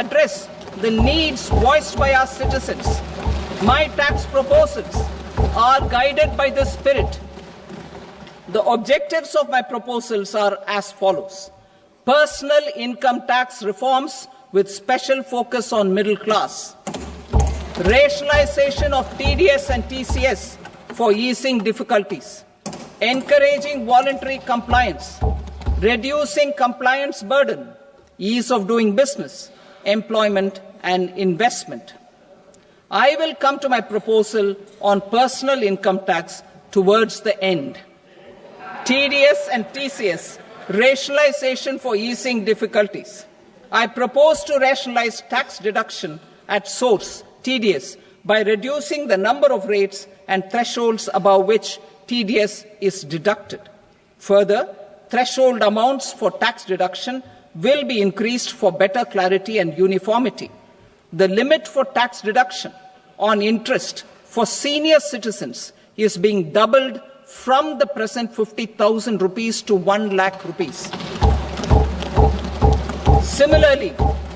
address the needs voiced by our citizens. My tax proposals are guided by this spirit. The objectives of my proposals are as follows. Personal income tax reforms with special focus on middle class. Rationalization of TDS and TCS for easing difficulties. Encouraging voluntary compliance. Reducing compliance burden. Ease of doing business. Employment and investment. I will come to my proposal on personal income tax towards the end. TDS and TCS, rationalization for easing difficulties. I propose to rationalize tax deduction at source, TDS, by reducing the number of rates and thresholds above which TDS is deducted. Further, threshold amounts for tax deduction will be increased for better clarity and uniformity. The limit for tax deduction on interest for senior citizens is being doubled from the present 50,000 rupees to 1 lakh rupees. Similarly,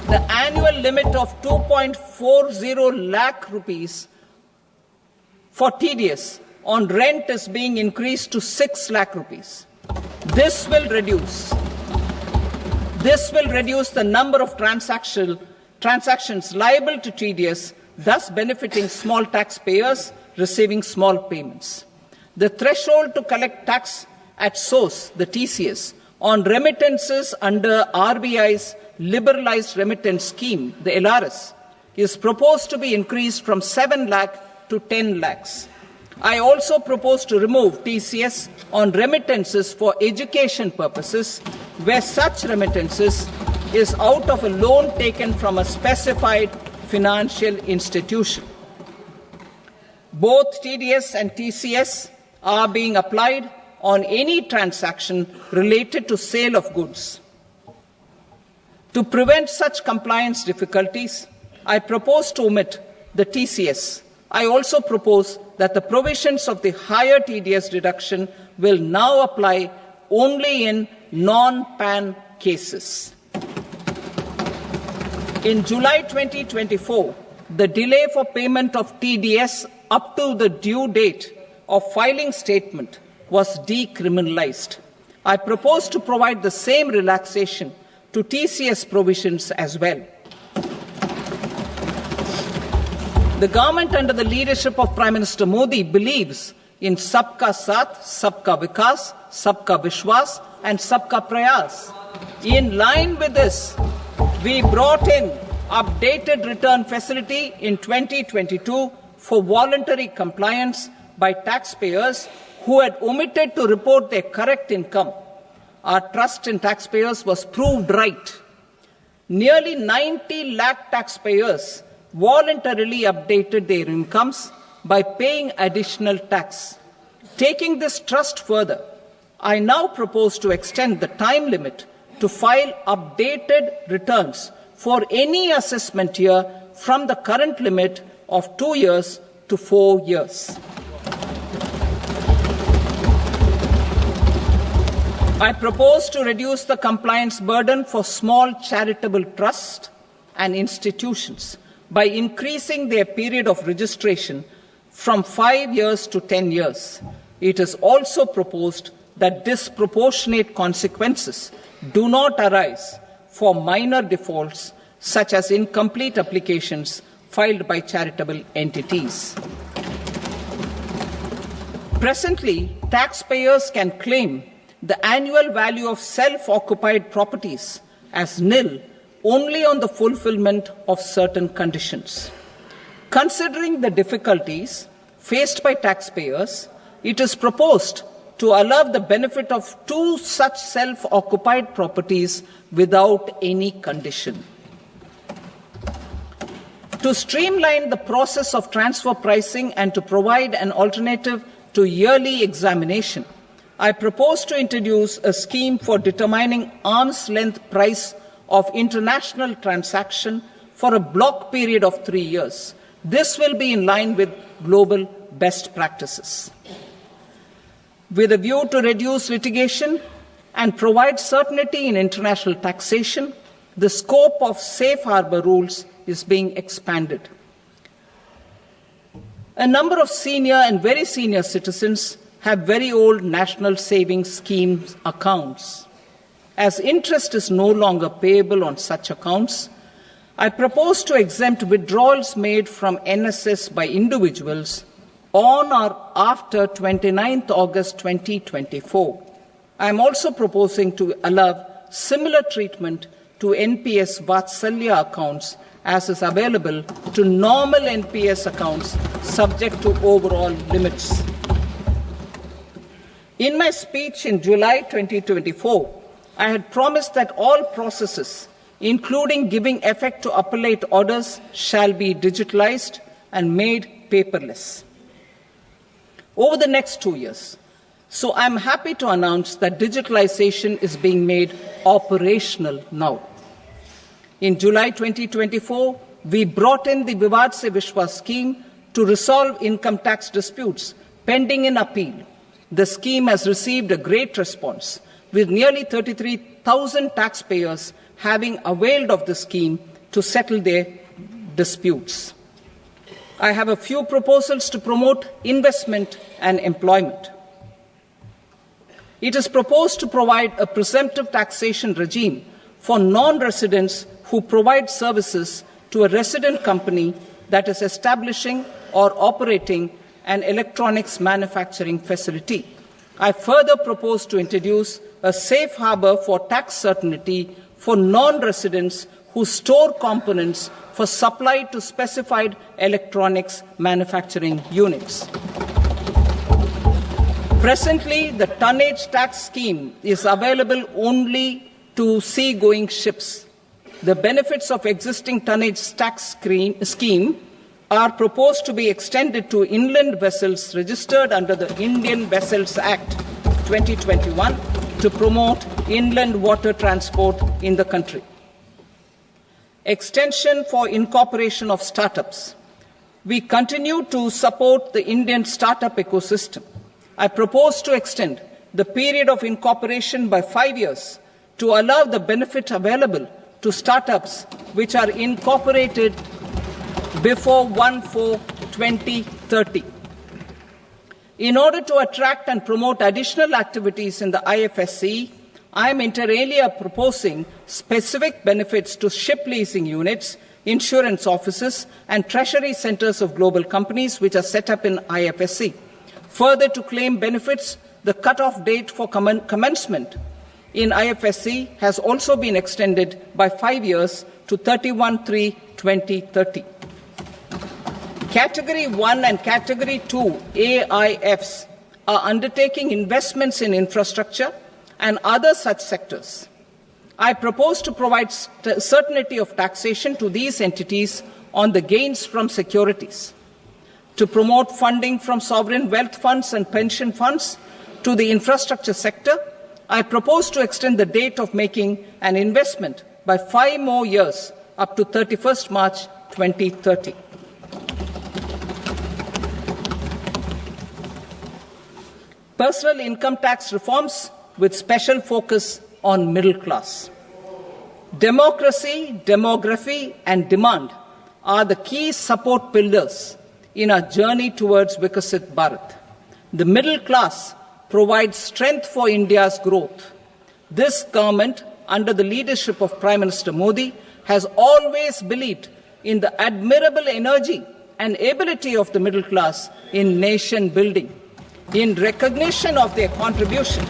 the annual limit of 2.40 lakh rupees for TDS on rent is being increased to 6 lakh rupees. This will reduce the number of transactions liable to TDS, thus benefiting small taxpayers receiving small payments. The threshold to collect tax at source, the TCS, on remittances under RBI's liberalized remittance scheme, the LRS, is proposed to be increased from 7 lakh to 10 lakhs. I also propose to remove TCS on remittances for education purposes, where such remittances is out of a loan taken from a specified financial institution. Both TDS and TCS are being applied on any transaction related to sale of goods. To prevent such compliance difficulties, I propose to omit the TCS. I also propose that the provisions of the higher TDS deduction will now apply only in non-PAN cases. In July 2024, the delay for payment of TDS up to the due date of filing statement was decriminalized. I propose to provide the same relaxation to TCS provisions as well. The government under the leadership of Prime Minister Modi believes in Sabka Saath, Sabka Vikas, Sabka Vishwas and Sabka Prayas. In line with this, we brought in updated return facility in 2022 for voluntary compliance by taxpayers who had omitted to report their correct income. Our trust in taxpayers was proved right. Nearly 90 lakh taxpayers voluntarily updated their incomes by paying additional tax. Taking this trust further, I now propose to extend the time limit to file updated returns for any assessment year from the current limit of 2 years to 4 years. I propose to reduce the compliance burden for small charitable trusts and institutions by increasing their period of registration from 5 years to 10 years. It is also proposed that disproportionate consequences do not arise for minor defaults such as incomplete applications filed by charitable entities. Presently, taxpayers can claim the annual value of self-occupied properties as nil only on the fulfillment of certain conditions. Considering the difficulties faced by taxpayers, it is proposed to allow the benefit of 2 such self-occupied properties without any condition. To streamline the process of transfer pricing and to provide an alternative to yearly examination, I propose to introduce a scheme for determining arm's length price of international transaction for a block period of 3 years. This will be in line with global best practices. With a view to reduce litigation and provide certainty in international taxation, the scope of safe harbor rules is being expanded. A number of senior and very senior citizens have very old national savings schemes accounts. As interest is no longer payable on such accounts, I propose to exempt withdrawals made from NSS by individuals on or after 29th August 2024. I am also proposing to allow similar treatment to NPS Vatsalya accounts as is available to normal NPS accounts subject to overall limits. In my speech in July 2024, I had promised that all processes, including giving effect to appellate orders, shall be digitalized and made paperless over the next 2 years. So I'm happy to announce that digitalization is being made operational now. In July 2024, we brought in the Vivad Se Vishwas scheme to resolve income tax disputes pending in appeal. The scheme has received a great response, with nearly 33,000 taxpayers having availed of the scheme to settle their disputes. I have a few proposals to promote investment and employment. It is proposed to provide a presumptive taxation regime for non-residents who provide services to a resident company that is establishing or operating an electronics manufacturing facility. I further propose to introduce a safe harbor for tax certainty for non-residents who store components for supply to specified electronics manufacturing units. Presently, the tonnage tax scheme is available only to sea-going ships. The benefits of existing tonnage tax scheme are proposed to be extended to inland vessels registered under the Indian Vessels Act 2021 to promote inland water transport in the country. Extension for incorporation of startups. We continue to support the Indian startup ecosystem. I propose to extend the period of incorporation by 5 years to allow the benefit available to startups which are incorporated before 1/4/2030. In order to attract and promote additional activities in the IFSC, I am inter alia proposing specific benefits to ship leasing units, insurance offices, and treasury centers of global companies which are set up in IFSC. Further, to claim benefits, the cut-off date for commencement in IFSC has also been extended by 5 years to 31/3/2030. Category 1 and Category 2 AIFs are undertaking investments in infrastructure and other such sectors. I propose to provide certainty of taxation to these entities on the gains from securities, to promote funding from sovereign wealth funds and pension funds to the infrastructure sector. I propose to extend the date of making an investment by 5 more years up to 31st March 2030. Personal income tax reforms with special focus on middle class. Democracy, demography, and demand are the key support pillars in our journey towards Vikasit Bharat. The middle class provides strength for India's growth. This government, under the leadership of Prime Minister Modi, has always believed in the admirable energy and ability of the middle class in nation building. In recognition of their contribution,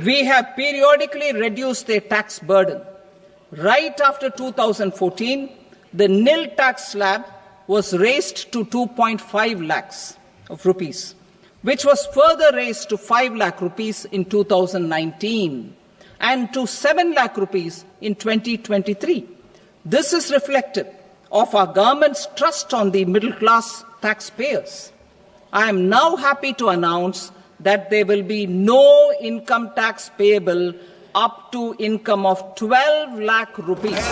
we have periodically reduced their tax burden. Right after 2014, the nil tax slab was raised to 2.5 lakhs of rupees, which was further raised to 5 lakh rupees in 2019 and to 7 lakh rupees in 2023. This is reflective of our government's trust on the middle class taxpayers. I am now happy to announce that there will be no income tax payable up to income of 12 lakh rupees.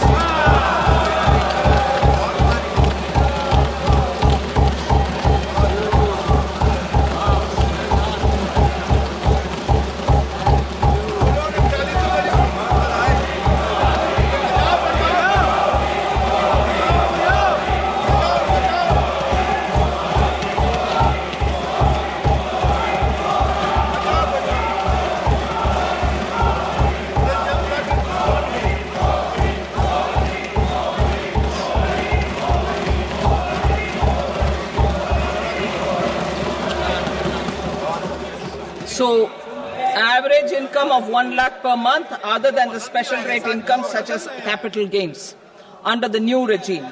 average income of 1 lakh per month other than the special rate income such as capital gains under the new regime.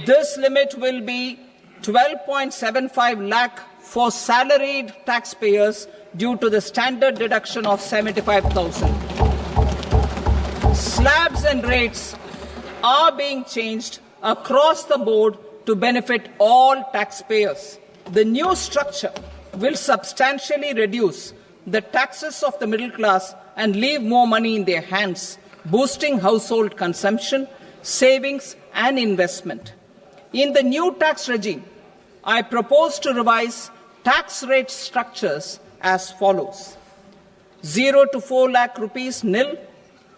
This limit will be 12.75 lakh for salaried taxpayers due to the standard deduction of 75,000. Slabs and rates are being changed across the board to benefit all taxpayers. The new structure will substantially reduce the taxes of the middle class and leave more money in their hands, boosting household consumption, savings and investment. In the new tax regime, I propose to revise tax rate structures as follows: 0 to 4 lakh rupees nil,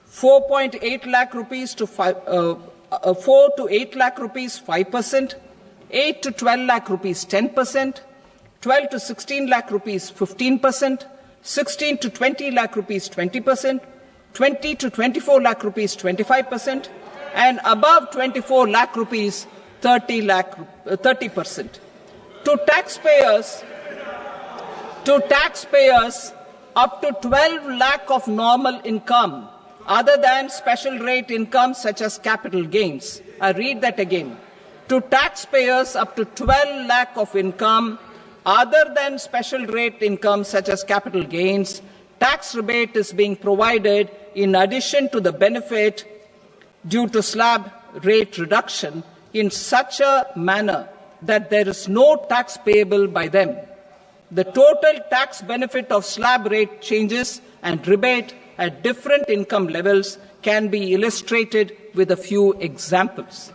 4.8 lakh rupees to 4 to 8 lakh rupees 5%, 8 to 12 lakh rupees 10%, 12 to 16 lakh rupees 15%, 16 to 20 lakh rupees 20%, 20 to 24 lakh rupees 25%, and above 24 lakh rupees 30%. To taxpayers up to 12 lakh of normal income other than special rate income such as capital gains. I read that again. To taxpayers up to 12 lakh of income other than special rate income such as capital gains, tax rebate is being provided in addition to the benefit due to slab rate reduction in such a manner that there is no tax payable by them. The total tax benefit of slab rate changes and rebate at different income levels can be illustrated with a few examples.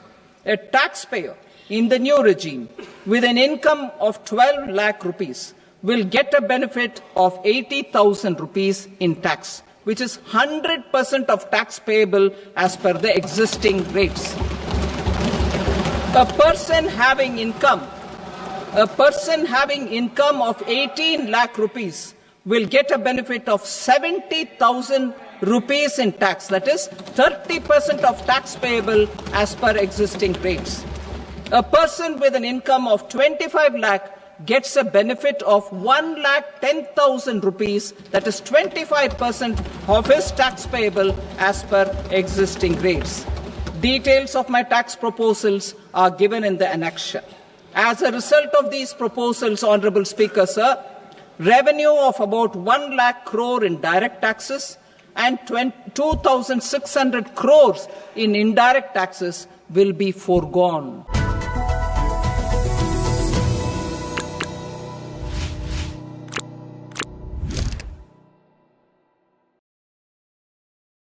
A taxpayer in the new regime with an income of 12 lakh rupees will get a benefit of 80,000 rupees in tax, which is 100% of tax payable as per the existing rates. A person having income of 18 lakh rupees will get a benefit of 70,000 rupees in tax, that is 30% of tax payable as per existing rates. A person with an income of 25 lakh gets a benefit of 1,10,000 rupees, that is 25% of his tax payable as per existing rates. Details of my tax proposals are given in the annexure. As a result of these proposals, Honourable Speaker, sir, revenue of about 1 lakh crore in direct taxes and 2,600 crores in indirect taxes will be foregone.